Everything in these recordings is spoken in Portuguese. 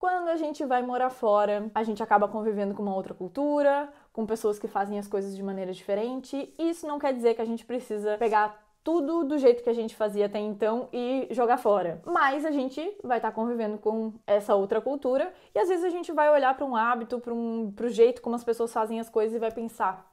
Quando a gente vai morar fora, a gente acaba convivendo com uma outra cultura, com pessoas que fazem as coisas de maneira diferente. Isso não quer dizer que a gente precisa pegar tudo do jeito que a gente fazia até então e jogar fora. Mas a gente vai estar convivendo com essa outra cultura e às vezes a gente vai olhar para um hábito, pro jeito como as pessoas fazem as coisas e vai pensar,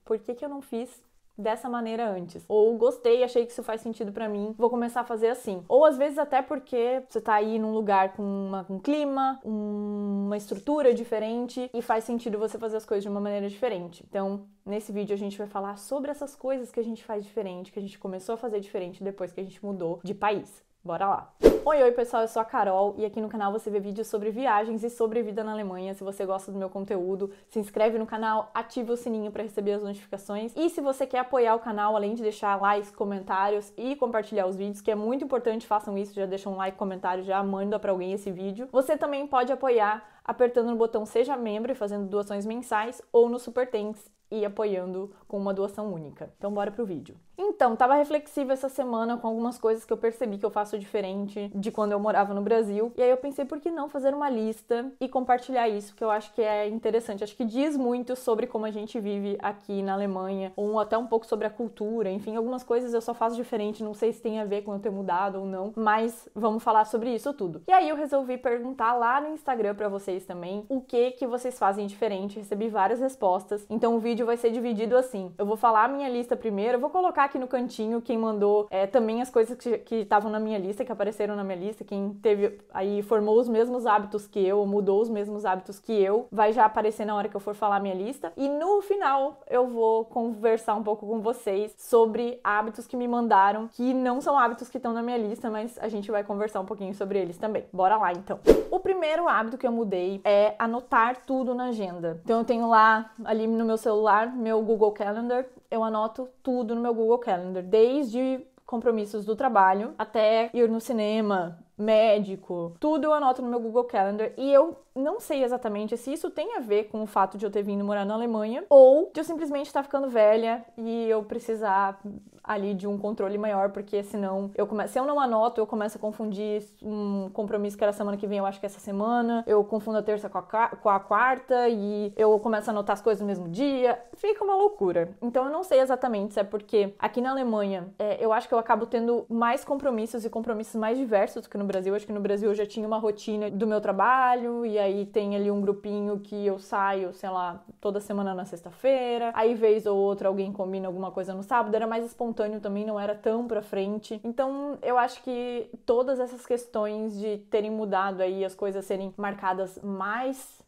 por que eu não fiz dessa maneira antes? Ou gostei, achei que isso faz sentido pra mim, vou começar a fazer assim. Ou às vezes até porque você tá aí num lugar com um clima, uma estrutura diferente e faz sentido você fazer as coisas de uma maneira diferente. Então, nesse vídeo a gente vai falar sobre essas coisas que a gente faz diferente, que a gente começou a fazer diferente depois que a gente mudou de país. Bora lá! Oi pessoal, eu sou a Carol e aqui no canal você vê vídeos sobre viagens e sobre vida na Alemanha. Se você gosta do meu conteúdo, se inscreve no canal, ativa o sininho para receber as notificações. E se você quer apoiar o canal, além de deixar likes, comentários e compartilhar os vídeos, que é muito importante, façam isso, já deixa um like, comentário, já manda para alguém esse vídeo. Você também pode apoiar apertando no botão Seja Membro e fazendo doações mensais ou no Super Thanks e apoiando com uma doação única. Então bora pro vídeo. Então, tava reflexiva essa semana com algumas coisas que eu percebi que eu faço diferente de quando eu morava no Brasil. E aí eu pensei, por que não fazer uma lista e compartilhar isso, que eu acho que é interessante. Acho que diz muito sobre como a gente vive aqui na Alemanha, ou até um pouco sobre a cultura. Enfim, algumas coisas eu só faço diferente, não sei se tem a ver com eu ter mudado ou não, mas vamos falar sobre isso tudo. E aí eu resolvi perguntar lá no Instagram pra vocês também o que vocês fazem diferente. Recebi várias respostas, então o vídeo vai ser dividido assim. Eu vou falar a minha lista primeiro, eu vou colocar aqui no cantinho quem mandou também as coisas que estavam na minha lista, que apareceram na minha lista, quem teve aí, formou os mesmos hábitos que eu, ou mudou os mesmos hábitos que eu, vai já aparecer na hora que eu for falar a minha lista. E no final eu vou conversar um pouco com vocês sobre hábitos que me mandaram, que não são hábitos que estão na minha lista, mas a gente vai conversar um pouquinho sobre eles também. Bora lá então. O primeiro hábito que eu mudei é anotar tudo na agenda. Então eu tenho lá, ali no meu celular, meu Google Calendar, eu anoto tudo no meu Google Calendar, desde compromissos do trabalho até ir no cinema, médico, tudo eu anoto no meu Google Calendar e eu não sei exatamente se isso tem a ver com o fato de eu ter vindo morar na Alemanha ou de eu simplesmente estar ficando velha e eu precisar ali de um controle maior, porque senão se eu não anoto, eu começo a confundir um compromisso que era semana que vem, eu acho que é essa semana, eu confundo a terça com a quarta e eu começo a anotar as coisas no mesmo dia, fica uma loucura. Então eu não sei exatamente se é porque aqui na Alemanha eu acho que eu acabo tendo mais compromissos e compromissos mais diversos do que no Brasil. Acho que no Brasil eu já tinha uma rotina do meu trabalho e aí tem ali um grupinho que eu saio, sei lá, toda semana na sexta-feira, aí vez ou outra alguém combina alguma coisa no sábado, era mais espontâneo também, não era tão pra frente. Então eu acho que todas essas questões de terem mudado aí, as coisas serem marcadas mais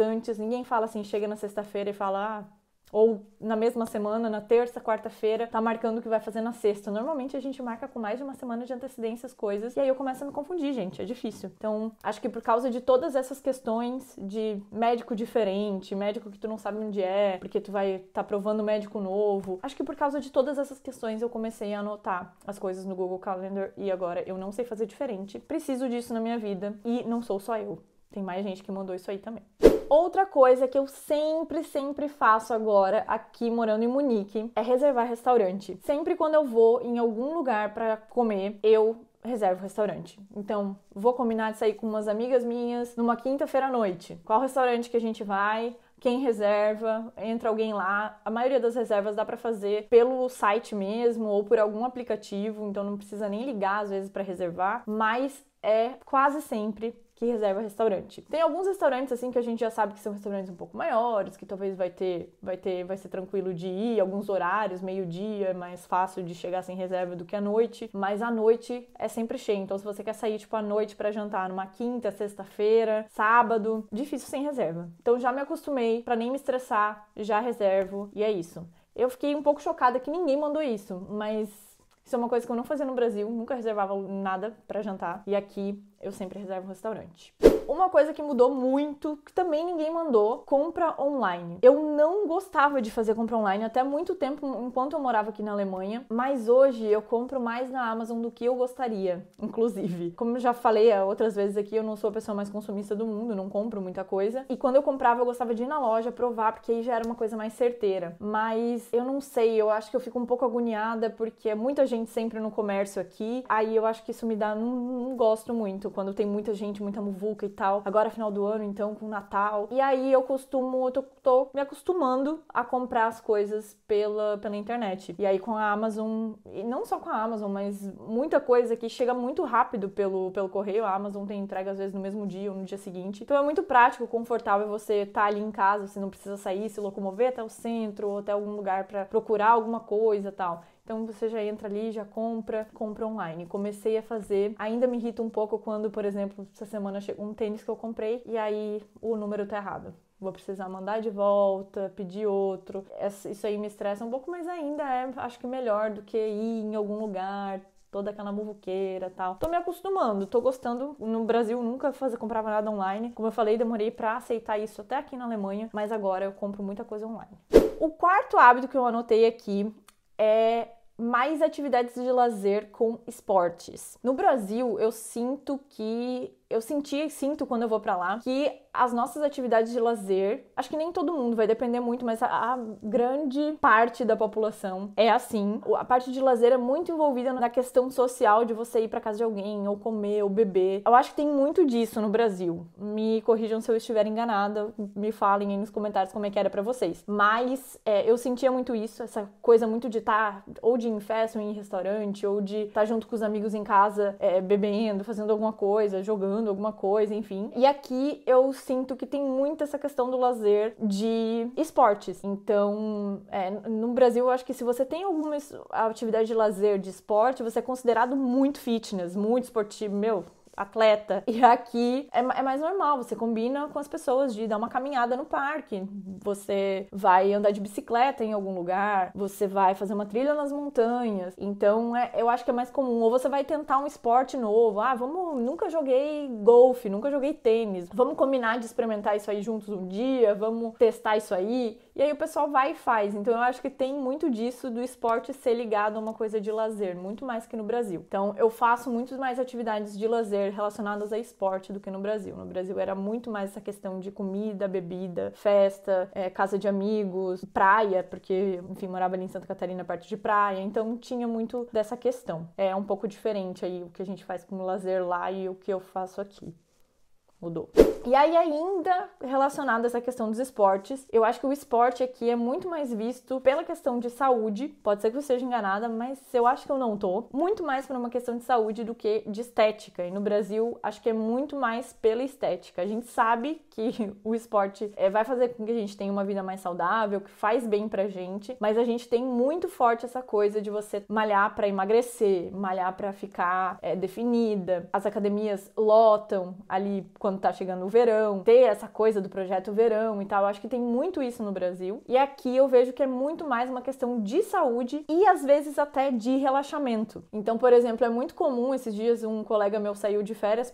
antes, ninguém fala assim, chega na sexta-feira e fala, ou na mesma semana, na terça, quarta-feira, tá marcando o que vai fazer na sexta. Normalmente a gente marca com mais de uma semana de antecedência as coisas, e aí eu começo a me confundir, gente, é difícil. Então, acho que por causa de todas essas questões de médico diferente, médico que tu não sabe onde é, porque tu vai tá provando médico novo, acho que por causa de todas essas questões eu comecei a anotar as coisas no Google Calendar e agora eu não sei fazer diferente. Preciso disso na minha vida e não sou só eu. Tem mais gente que mandou isso aí também. Outra coisa que eu sempre faço agora, aqui morando em Munique, é reservar restaurante. Sempre quando eu vou em algum lugar pra comer, eu reservo restaurante. Então, vou combinar de sair com umas amigas minhas numa quinta-feira à noite. Qual restaurante que a gente vai? Quem reserva? Entra alguém lá. A maioria das reservas dá pra fazer pelo site mesmo ou por algum aplicativo, então não precisa nem ligar às vezes pra reservar, mas é quase sempre que reserva restaurante. Tem alguns restaurantes assim que a gente já sabe que são restaurantes um pouco maiores, que talvez vai ser tranquilo de ir, alguns horários, meio-dia, é mais fácil de chegar sem reserva do que à noite, mas à noite é sempre cheio. Então se você quer sair tipo à noite pra jantar numa quinta, sexta-feira, sábado, difícil sem reserva. Então já me acostumei, pra nem me estressar, já reservo e é isso. Eu fiquei um pouco chocada que ninguém mandou isso, mas isso é uma coisa que eu não fazia no Brasil, nunca reservava nada pra jantar. E aqui eu sempre reservo um restaurante. Uma coisa que mudou muito, que também ninguém mandou, compra online. Eu não gostava de fazer compra online até muito tempo, enquanto eu morava aqui na Alemanha, mas hoje eu compro mais na Amazon do que eu gostaria, inclusive. Como eu já falei outras vezes aqui, eu não sou a pessoa mais consumista do mundo, não compro muita coisa. E quando eu comprava, eu gostava de ir na loja, provar, porque aí já era uma coisa mais certeira. Mas eu não sei, eu acho que eu fico um pouco agoniada, porque é muita gente sempre no comércio aqui, aí eu acho que isso me dá, não gosto muito. muito quando tem muita gente, muita muvuca e tal. Agora final do ano, então, com Natal. E aí eu tô me acostumando a comprar as coisas pela internet. E aí com a Amazon, e não só com a Amazon, mas muita coisa que chega muito rápido pelo correio. A Amazon tem entrega às vezes no mesmo dia ou no dia seguinte. Então é muito prático, confortável você estar ali em casa, você não precisa sair, se locomover até o centro ou até algum lugar pra procurar alguma coisa e tal. Então você já entra ali, já compra online. Comecei a fazer, ainda me irrita um pouco quando, por exemplo, essa semana chegou um tênis que eu comprei e aí o número tá errado. Vou precisar mandar de volta, pedir outro. Isso aí me estressa um pouco, mas ainda acho que melhor do que ir em algum lugar, toda aquela muvuqueira e tal. Tô me acostumando, tô gostando. No Brasil nunca comprava nada online. Como eu falei, demorei pra aceitar isso até aqui na Alemanha, mas agora eu compro muita coisa online. O quarto hábito que eu anotei aqui é mais atividades de lazer com esportes. No Brasil, eu sinto e sinto quando eu vou pra lá que as nossas atividades de lazer, acho que nem todo mundo, vai depender muito, mas a grande parte da população é assim. A parte de lazer é muito envolvida na questão social de você ir pra casa de alguém, ou comer, ou beber. Eu acho que tem muito disso no Brasil. Me corrijam se eu estiver enganada, me falem aí nos comentários como é que era pra vocês. Mas eu sentia muito isso, essa coisa muito de estar ou de ir em festa, ou em restaurante, ou de estar junto com os amigos em casa, bebendo, fazendo alguma coisa, jogando alguma coisa, enfim. E aqui eu sinto que tem muito essa questão do lazer de esportes. Então, no Brasil, eu acho que se você tem alguma atividade de lazer de esporte, você é considerado muito fitness, muito esportivo, atleta. E aqui é mais normal, você combina com as pessoas de dar uma caminhada no parque, você vai andar de bicicleta em algum lugar, você vai fazer uma trilha nas montanhas. Então, eu acho que é mais comum. Ou você vai tentar um esporte novo. Nunca joguei golfe, nunca joguei tênis. Vamos combinar de experimentar isso aí juntos um dia, vamos testar isso aí. E aí o pessoal vai e faz. Então eu acho que tem muito disso do esporte ser ligado a uma coisa de lazer, muito mais que no Brasil. Então eu faço muito mais atividades de lazer relacionadas a esporte do que no Brasil. No Brasil era muito mais essa questão de comida, bebida, festa, casa de amigos, praia, porque, enfim, morava ali em Santa Catarina, parte de praia, então tinha muito dessa questão. É um pouco diferente aí o que a gente faz como lazer lá e o que eu faço aqui. Mudou. E aí, ainda relacionado a essa questão dos esportes, eu acho que o esporte aqui é muito mais visto pela questão de saúde. Pode ser que eu esteja enganada, mas eu acho que eu não tô. Muito mais por uma questão de saúde do que de estética. E no Brasil, acho que é muito mais pela estética. A gente sabe que o esporte vai fazer com que a gente tenha uma vida mais saudável, que faz bem pra gente, mas a gente tem muito forte essa coisa de você malhar pra emagrecer, malhar pra ficar definida. As academias lotam ali quando tá chegando o verão, ter essa coisa do projeto verão e tal. Eu acho que tem muito isso no Brasil. E aqui eu vejo que é muito mais uma questão de saúde e às vezes até de relaxamento. Então, por exemplo, é muito comum, esses dias um colega meu saiu de férias,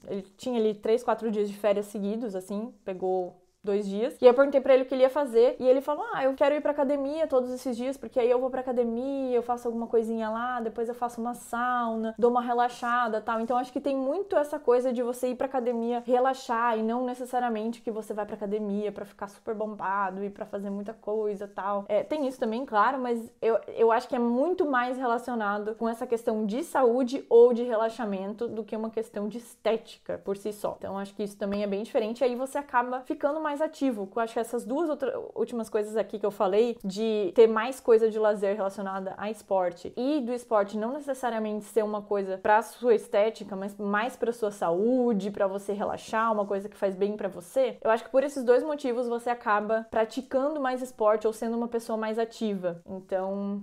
ele tinha ali 3, 4 dias de férias seguidos, assim, pegou 2 dias. E eu perguntei pra ele o que ele ia fazer. E ele falou, eu quero ir pra academia todos esses dias, porque aí eu vou pra academia, eu faço alguma coisinha lá, depois eu faço uma sauna, dou uma relaxada, tal. Então, acho que tem muito essa coisa de você ir pra academia relaxar e não necessariamente que você vai pra academia pra ficar super bombado e pra fazer muita coisa, tal. Tem isso também, claro, mas eu acho que é muito mais relacionado com essa questão de saúde ou de relaxamento do que uma questão de estética por si só. Então, acho que isso também é bem diferente. E aí você acaba ficando mais ativo. Eu acho que essas duas últimas coisas aqui que eu falei, de ter mais coisa de lazer relacionada a esporte e do esporte não necessariamente ser uma coisa pra sua estética, mas mais pra sua saúde, pra você relaxar, uma coisa que faz bem pra você, eu acho que por esses dois motivos você acaba praticando mais esporte ou sendo uma pessoa mais ativa. Então,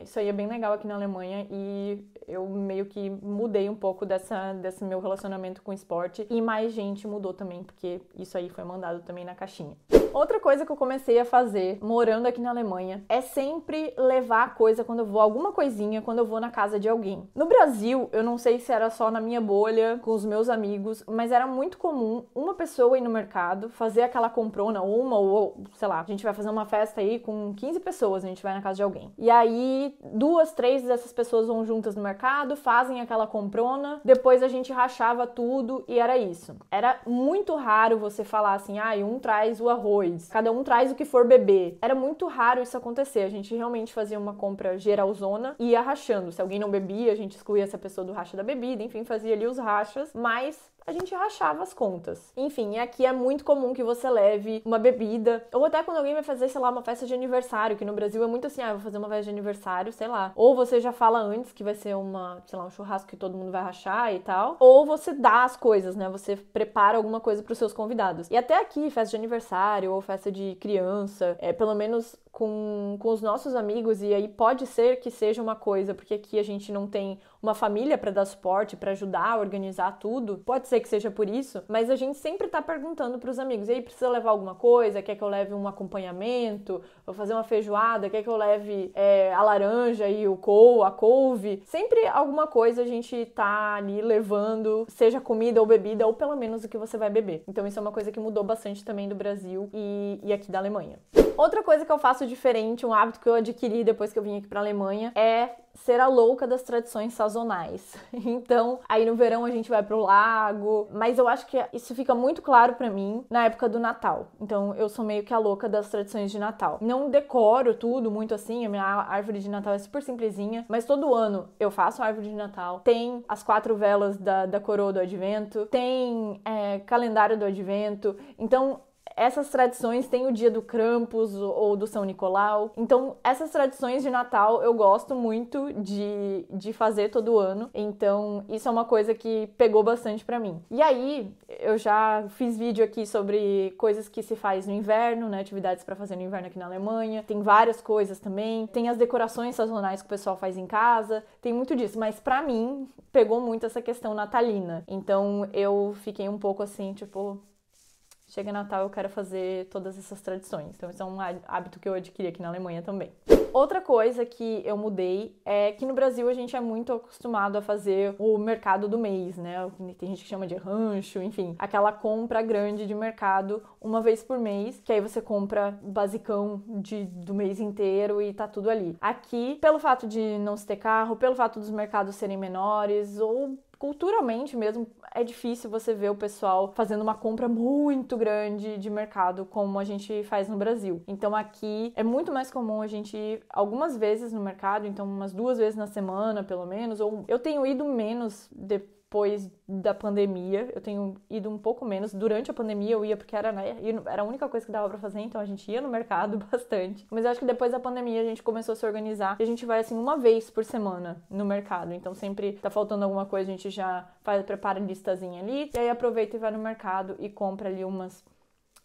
isso aí é bem legal aqui na Alemanha e eu meio que mudei um pouco desse meu relacionamento com o esporte e mais gente mudou também, porque isso aí foi mandado também na caixinha. Outra coisa que eu comecei a fazer, morando aqui na Alemanha, é sempre levar coisa quando eu vou, alguma coisinha, quando eu vou na casa de alguém. No Brasil, eu não sei se era só na minha bolha, com os meus amigos, mas era muito comum uma pessoa ir no mercado, fazer aquela comprona, ou sei lá, a gente vai fazer uma festa aí com 15 pessoas, a gente vai na casa de alguém. E aí, 2, 3 dessas pessoas vão juntas no mercado, fazem aquela comprona, depois a gente rachava tudo e era isso. Era muito raro você falar assim, um traz o arroz, cada um traz o que for beber. Era muito raro isso acontecer, a gente realmente fazia uma compra geralzona e ia rachando. Se alguém não bebia, a gente excluía essa pessoa do racha da bebida, enfim, fazia ali os rachas, mas a gente rachava as contas. Enfim, aqui é muito comum que você leve uma bebida, ou até quando alguém vai fazer, sei lá, uma festa de aniversário, que no Brasil é muito assim, vou fazer uma festa de aniversário, sei lá. Ou você já fala antes que vai ser sei lá, um churrasco que todo mundo vai rachar e tal. Ou você dá as coisas, né? Você prepara alguma coisa pros seus convidados. E até aqui, festa de aniversário ou festa de criança, pelo menos com os nossos amigos, e aí pode ser que seja uma coisa, porque aqui a gente não tem uma família para dar suporte, para ajudar a organizar tudo, pode ser que seja por isso, mas a gente sempre tá perguntando pros amigos, e aí, precisa levar alguma coisa? Quer que eu leve um acompanhamento? Vou fazer uma feijoada? Quer que eu leve a laranja e a couve? Sempre alguma coisa a gente tá ali levando, seja comida ou bebida, ou pelo menos o que você vai beber. Então isso é uma coisa que mudou bastante também do Brasil e aqui da Alemanha. Outra coisa que eu faço diferente, um hábito que eu adquiri depois que eu vim aqui pra Alemanha, é ser a louca das tradições sazonais. Então, aí no verão a gente vai pro lago, mas eu acho que isso fica muito claro pra mim na época do Natal. Então, eu sou meio que a louca das tradições de Natal. Não decoro tudo muito assim, a minha árvore de Natal é super simplesinha, mas todo ano eu faço a árvore de Natal, tem as 4 velas da coroa do Advento, tem calendário do Advento, então essas tradições têm o dia do Krampus ou do São Nicolau. Então, essas tradições de Natal eu gosto muito de fazer todo ano. Então, isso é uma coisa que pegou bastante pra mim. E aí, eu já fiz vídeo aqui sobre coisas que se faz no inverno, né? Atividades pra fazer no inverno aqui na Alemanha. Tem várias coisas também. Tem as decorações sazonais que o pessoal faz em casa. Tem muito disso. Mas pra mim, pegou muito essa questão natalina. Então, eu fiquei um pouco assim, tipo... Chega Natal, eu quero fazer todas essas tradições. Então, isso é um hábito que eu adquiri aqui na Alemanha também. Outra coisa que eu mudei é que no Brasil a gente é muito acostumado a fazer o mercado do mês, né? Tem gente que chama de rancho, enfim. Aquela compra grande de mercado uma vez por mês, que aí você compra o basicão do mês inteiro e tá tudo ali. Aqui, pelo fato de não se ter carro, pelo fato dos mercados serem menores ou... culturalmente mesmo, é difícil você ver o pessoal fazendo uma compra muito grande de mercado como a gente faz no Brasil. Então aqui é muito mais comum a gente ir algumas vezes no mercado, então umas 2 vezes na semana, pelo menos, ou eu tenho ido menos depois da pandemia, eu tenho ido um pouco menos. Durante a pandemia eu ia porque era a única coisa que dava pra fazer, então a gente ia no mercado bastante. Mas eu acho que depois da pandemia a gente começou a se organizar e a gente vai assim uma vez por semana no mercado. Então sempre tá faltando alguma coisa, a gente já prepara a listazinha ali e aí aproveita e vai no mercado e compra ali umas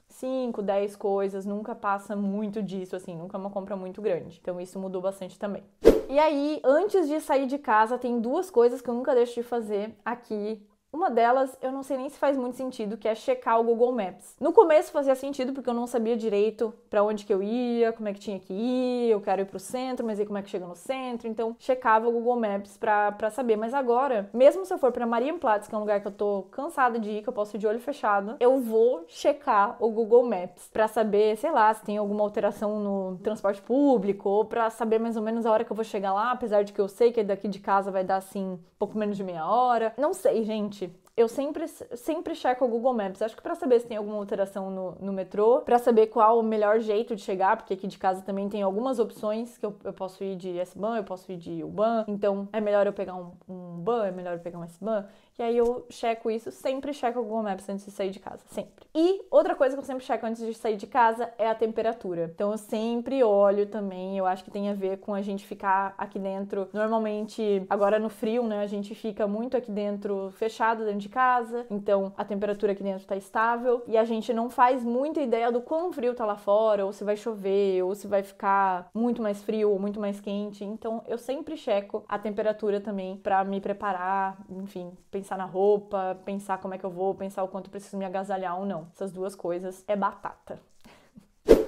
5, 10 coisas, nunca passa muito disso, assim, nunca é uma compra muito grande. Então isso mudou bastante também. E aí, antes de sair de casa, tem 2 coisas que eu nunca deixo de fazer aqui. Uma delas, eu não sei nem se faz muito sentido, que é checar o Google Maps. No começo fazia sentido, porque eu não sabia direito pra onde que eu ia, como é que tinha que ir, eu quero ir pro centro, mas aí como é que chega no centro, então checava o Google Maps pra saber. Mas agora, mesmo se eu for pra Marienplatz, que é um lugar que eu tô cansada de ir, que eu posso ir de olho fechado, eu vou checar o Google Maps pra saber, sei lá, se tem alguma alteração no transporte público, ou pra saber mais ou menos a hora que eu vou chegar lá, apesar de que eu sei que daqui de casa vai dar, assim, pouco menos de meia hora. Não sei, gente. Eu sempre checo o Google Maps, acho que pra saber se tem alguma alteração no metrô, pra saber qual o melhor jeito de chegar, porque aqui de casa também tem algumas opções, que eu posso ir de S-Bahn, eu posso ir de U-Bahn, então é melhor eu pegar um Bahn, é melhor eu pegar um S-Bahn, e aí eu checo isso, sempre checo o Google Maps antes de sair de casa, sempre. E outra coisa que eu sempre checo antes de sair de casa é a temperatura. Então eu sempre olho também, eu acho que tem a ver com a gente ficar aqui dentro, normalmente agora no frio, né, a gente fica muito aqui dentro, fechado dentro de casa, então a temperatura aqui dentro tá estável e a gente não faz muita ideia do quão frio tá lá fora, ou se vai chover, ou se vai ficar muito mais frio ou muito mais quente. Então eu sempre checo a temperatura também pra me preparar, enfim, pensar na roupa, pensar como é que eu vou, pensar o quanto eu preciso me agasalhar ou não. Essas 2 coisas é batata.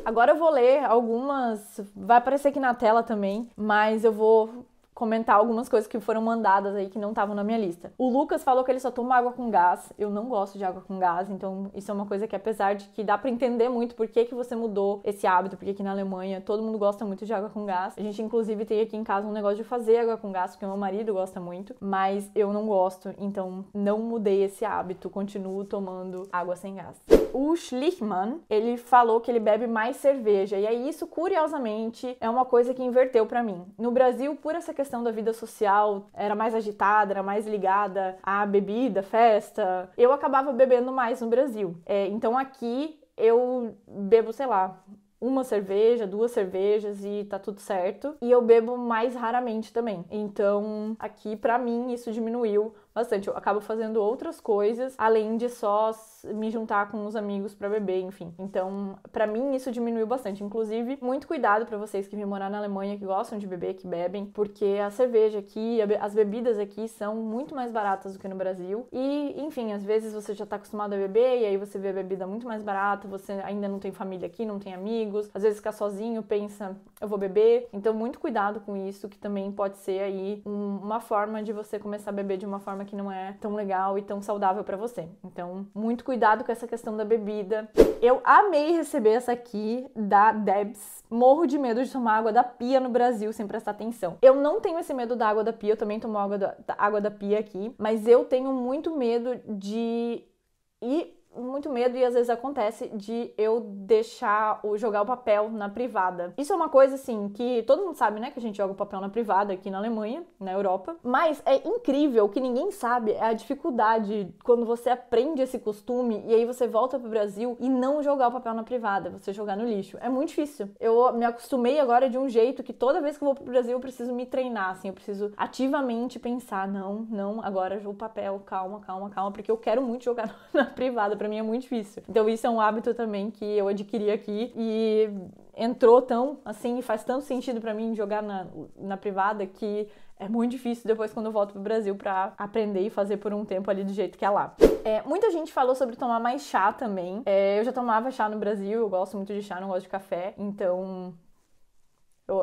Agora eu vou ler algumas, vai aparecer aqui na tela também, mas eu vou comentar algumas coisas que foram mandadas aí que não estavam na minha lista. O Lucas falou que ele só toma água com gás. Eu não gosto de água com gás, então isso é uma coisa que, apesar de que dá pra entender muito por que você mudou esse hábito, porque aqui na Alemanha todo mundo gosta muito de água com gás. A gente, inclusive, tem aqui em casa um negócio de fazer água com gás, porque meu marido gosta muito, mas eu não gosto, então não mudei esse hábito, continuo tomando água sem gás. O Schlichmann, ele falou que ele bebe mais cerveja, e aí isso, curiosamente, é uma coisa que inverteu pra mim. No Brasil, por essa questão da vida social, era mais agitada, era mais ligada à bebida, festa, eu acabava bebendo mais no Brasil. Então aqui eu bebo, sei lá, uma cerveja, 2 cervejas e tá tudo certo. E eu bebo mais raramente também. Então, aqui pra mim isso diminuiu bastante. Eu acabo fazendo outras coisas, além de só me juntar com os amigos pra beber, enfim. Então, pra mim isso diminuiu bastante. Inclusive, muito cuidado pra vocês que vêm morar na Alemanha, que gostam de beber, que bebem, porque a cerveja aqui, as bebidas aqui são muito mais baratas do que no Brasil. E, enfim, às vezes você já tá acostumado a beber e aí você vê a bebida muito mais barata, você ainda não tem família aqui, não tem amigos, às vezes fica sozinho, pensa, eu vou beber. Então, muito cuidado com isso, que também pode ser aí uma forma de você começar a beber de uma forma que não é tão legal e tão saudável pra você. Então, muito cuidado com essa questão da bebida. Eu amei receber essa aqui da Debs. Morro de medo de tomar água da pia no Brasil sem prestar atenção. Eu não tenho esse medo da água da pia, eu também tomo água da pia aqui, mas eu tenho muito medo e às vezes acontece de eu jogar o papel na privada. Isso é uma coisa assim que todo mundo sabe, né, que a gente joga o papel na privada aqui na Alemanha, na Europa, mas é incrível, o que ninguém sabe é a dificuldade quando você aprende esse costume e aí você volta pro Brasil e não jogar o papel na privada, você jogar no lixo. É muito difícil. Eu me acostumei agora de um jeito que toda vez que eu vou pro Brasil eu preciso me treinar, assim, eu preciso ativamente pensar, não, agora o papel, calma, porque eu quero muito jogar na privada. Pra mim é muito difícil. Então isso é um hábito também que eu adquiri aqui e entrou tão, assim, e faz tanto sentido pra mim jogar na privada que é muito difícil depois quando eu volto pro Brasil pra aprender e fazer por um tempo ali do jeito que é lá. Muita gente falou sobre tomar mais chá também. Eu já tomava chá no Brasil, eu gosto muito de chá, não gosto de café, então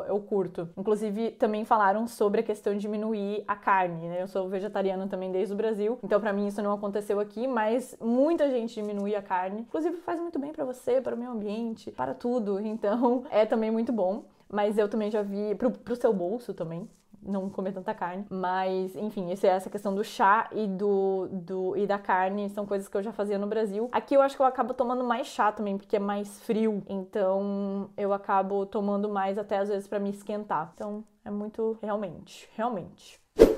eu curto. Inclusive, também falaram sobre a questão de diminuir a carne, né? Eu sou vegetariana também desde o Brasil, então pra mim isso não aconteceu aqui, mas muita gente diminui a carne. Inclusive, faz muito bem pra você, para o meio ambiente, para tudo. Então, é também muito bom. Mas eu também já vi, pro seu bolso também, não comer tanta carne. Mas, enfim, essa questão do chá e da carne são coisas que eu já fazia no Brasil. Aqui eu acho que eu acabo tomando mais chá também, porque é mais frio. Então, eu acabo tomando mais até às vezes pra me esquentar. Então, é muito, realmente.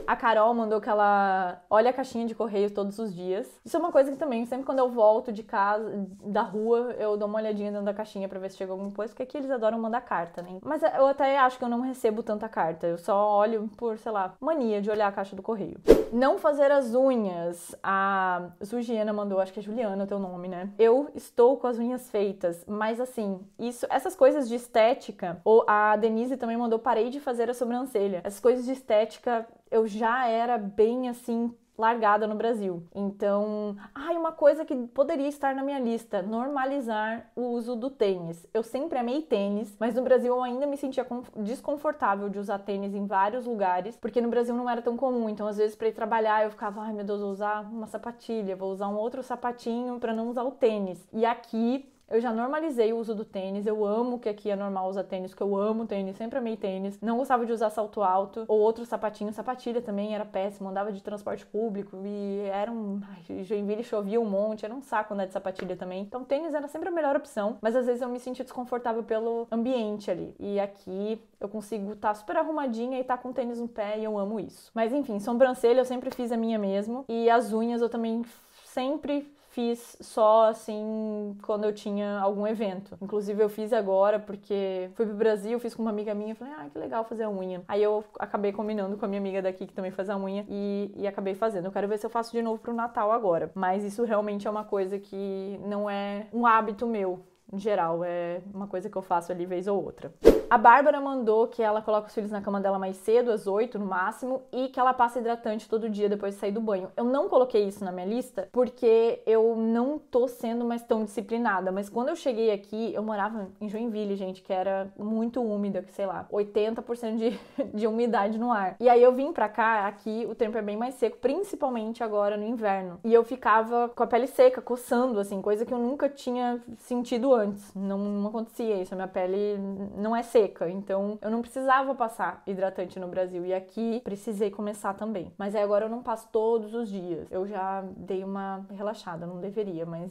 A Carol mandou que ela olha a caixinha de correio todos os dias. Isso é uma coisa que também, sempre quando eu volto de casa, da rua, eu dou uma olhadinha dentro da caixinha pra ver se chegou alguma coisa, porque aqui eles adoram mandar carta, né? Mas eu até acho que eu não recebo tanta carta. Eu só olho por, sei lá, mania de olhar a caixa do correio. Não fazer as unhas. A Zugiana mandou, acho que é Juliana o teu nome, né? Eu estou com as unhas feitas, mas assim, essas coisas de estética, ou a Denise também mandou, parei de fazer a sobrancelha. Essas coisas de estética, eu já era bem assim largada no Brasil. Então, uma coisa que poderia estar na minha lista, normalizar o uso do tênis. Eu sempre amei tênis, mas no Brasil eu ainda me sentia desconfortável de usar tênis em vários lugares, porque no Brasil não era tão comum. Então, às vezes, para ir trabalhar, eu ficava, ai meu Deus, vou usar uma sapatilha, vou usar um outro sapatinho para não usar o tênis. E aqui eu já normalizei o uso do tênis, eu amo que aqui é normal usar tênis, porque eu amo tênis, sempre amei tênis. Não gostava de usar salto alto ou outro sapatinho, sapatilha também era péssimo, andava de transporte público e Joinville chovia um monte, era um saco andar de sapatilha também. Então tênis era sempre a melhor opção, mas às vezes eu me sentia desconfortável pelo ambiente ali. E aqui eu consigo estar super arrumadinha e estar com tênis no pé e eu amo isso. Mas enfim, sobrancelha eu sempre fiz a minha mesmo e as unhas eu também sempre fiz só, assim, quando eu tinha algum evento. Inclusive, eu fiz agora porque fui pro Brasil, fiz com uma amiga minha, falei, que legal fazer a unha. Aí eu acabei combinando com a minha amiga daqui, que também faz a unha, e acabei fazendo. Eu quero ver se eu faço de novo pro Natal agora. Mas isso realmente é uma coisa que não é um hábito meu. em geral, é uma coisa que eu faço ali vez ou outra. A Bárbara mandou que ela coloca os filhos na cama dela mais cedo, às 8 no máximo, e que ela passa hidratante todo dia depois de sair do banho. Eu não coloquei isso na minha lista porque eu não tô sendo mais tão disciplinada, mas quando eu cheguei aqui, eu morava em Joinville, gente, que era muito úmida, que sei lá, 80% de umidade no ar. E aí eu vim pra cá, aqui o tempo é bem mais seco, principalmente agora no inverno. E eu ficava com a pele seca, coçando, assim, coisa que eu nunca tinha sentido antes. Não acontecia isso, a minha pele não é seca, então eu não precisava passar hidratante no Brasil. E aqui precisei começar também. Mas aí agora eu não passo todos os dias. Eu já dei uma relaxada, não deveria, mas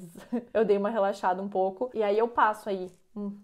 eu dei uma relaxada um pouco. E aí eu passo aí,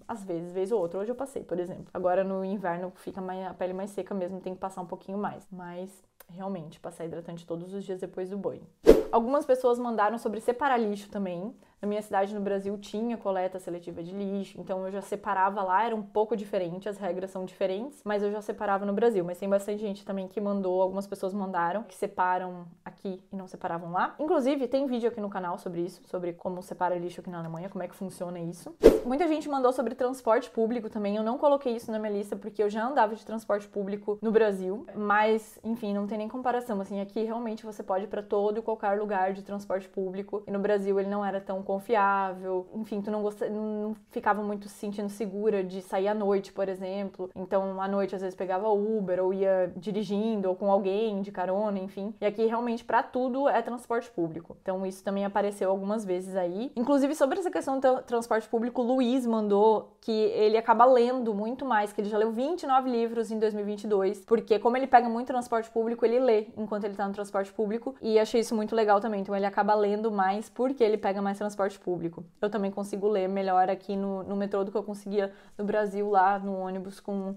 às vezes, vez ou outra. Hoje eu passei, por exemplo. Agora no inverno fica a pele mais seca mesmo, tem que passar um pouquinho mais. Mas realmente, passar hidratante todos os dias depois do banho. Algumas pessoas mandaram sobre separar lixo também. Na minha cidade, no Brasil, tinha coleta seletiva de lixo, então eu já separava lá, era um pouco diferente, as regras são diferentes, mas eu já separava no Brasil. Mas tem bastante gente também que mandou, algumas pessoas mandaram, que separam aqui e não separavam lá. Inclusive, tem vídeo aqui no canal sobre isso, sobre como separa lixo aqui na Alemanha, como é que funciona isso. Muita gente mandou sobre transporte público também, eu não coloquei isso na minha lista porque eu já andava de transporte público no Brasil, mas, enfim, não tem nem comparação, assim, aqui realmente você pode ir pra todo e qualquer lugar de transporte público, e no Brasil ele não era tão confiável, enfim, tu não ficava muito se sentindo segura de sair à noite, por exemplo, então à noite às vezes pegava Uber, ou ia dirigindo, ou com alguém de carona, enfim, e aqui realmente pra tudo é transporte público, então isso também apareceu algumas vezes aí. Inclusive sobre essa questão do transporte público, o Luiz mandou que ele acaba lendo muito mais, que ele já leu 29 livros em 2022, porque como ele pega muito transporte público, ele lê enquanto ele tá no transporte público, e achei isso muito legal também, então ele acaba lendo mais porque ele pega mais transporte público. Eu também consigo ler melhor aqui no metrô do que eu conseguia no Brasil, lá no ônibus, com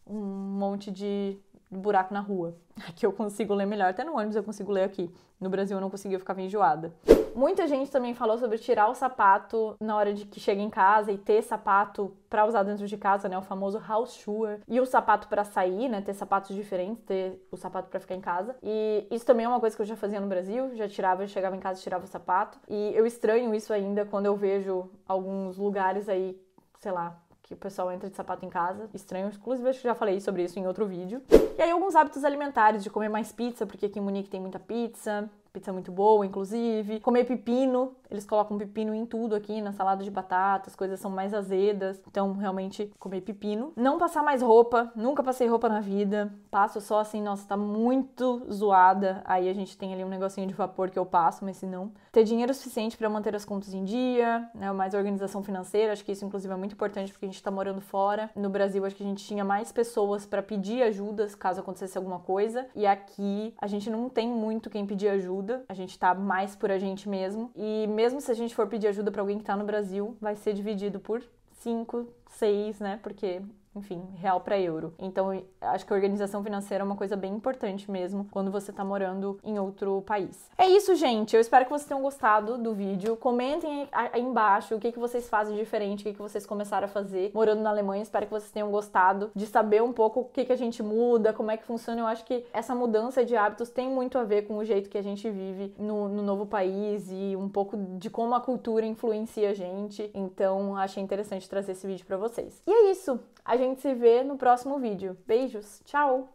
um monte de buraco na rua. Aqui eu consigo ler melhor, até no ônibus eu consigo ler aqui. No Brasil eu não conseguia, eu ficava enjoada. Muita gente também falou sobre tirar o sapato na hora de que chega em casa e ter sapato pra usar dentro de casa, né, o famoso house shoe, e o sapato pra sair, né, ter sapatos diferentes, ter o sapato pra ficar em casa. E isso também é uma coisa que eu já fazia no Brasil, já tirava, chegava em casa e tirava o sapato. E eu estranho isso ainda quando eu vejo alguns lugares aí, sei lá, que o pessoal entra de sapato em casa, estranho, inclusive acho que já falei sobre isso em outro vídeo. E aí alguns hábitos alimentares, de comer mais pizza, porque aqui em Munique tem muita pizza muito boa, inclusive. Comer pepino, eles colocam pepino em tudo aqui, na salada de batata, as coisas são mais azedas, então realmente comer pepino. Não passar mais roupa, nunca passei roupa na vida, passo só assim, nossa, tá muito zoada, aí a gente tem ali um negocinho de vapor que eu passo, mas se não. Ter dinheiro suficiente para manter as contas em dia, né, mais organização financeira, acho que isso inclusive é muito importante porque a gente tá morando fora. No Brasil acho que a gente tinha mais pessoas para pedir ajudas caso acontecesse alguma coisa, e aqui a gente não tem muito quem pedir ajuda. A gente tá mais por a gente mesmo. E mesmo se a gente for pedir ajuda pra alguém que tá no Brasil, vai ser dividido por 5, 6, né? Porque, enfim, real pra euro. Então, acho que a organização financeira é uma coisa bem importante mesmo quando você tá morando em outro país. É isso, gente. Eu espero que vocês tenham gostado do vídeo. Comentem aí embaixo o que vocês fazem diferente, o que vocês começaram a fazer morando na Alemanha. Espero que vocês tenham gostado de saber um pouco o que a gente muda, como é que funciona. Eu acho que essa mudança de hábitos tem muito a ver com o jeito que a gente vive no novo país e um pouco de como a cultura influencia a gente. Então, achei interessante trazer esse vídeo pra vocês. E é isso. A gente se vê no próximo vídeo. Beijos, tchau!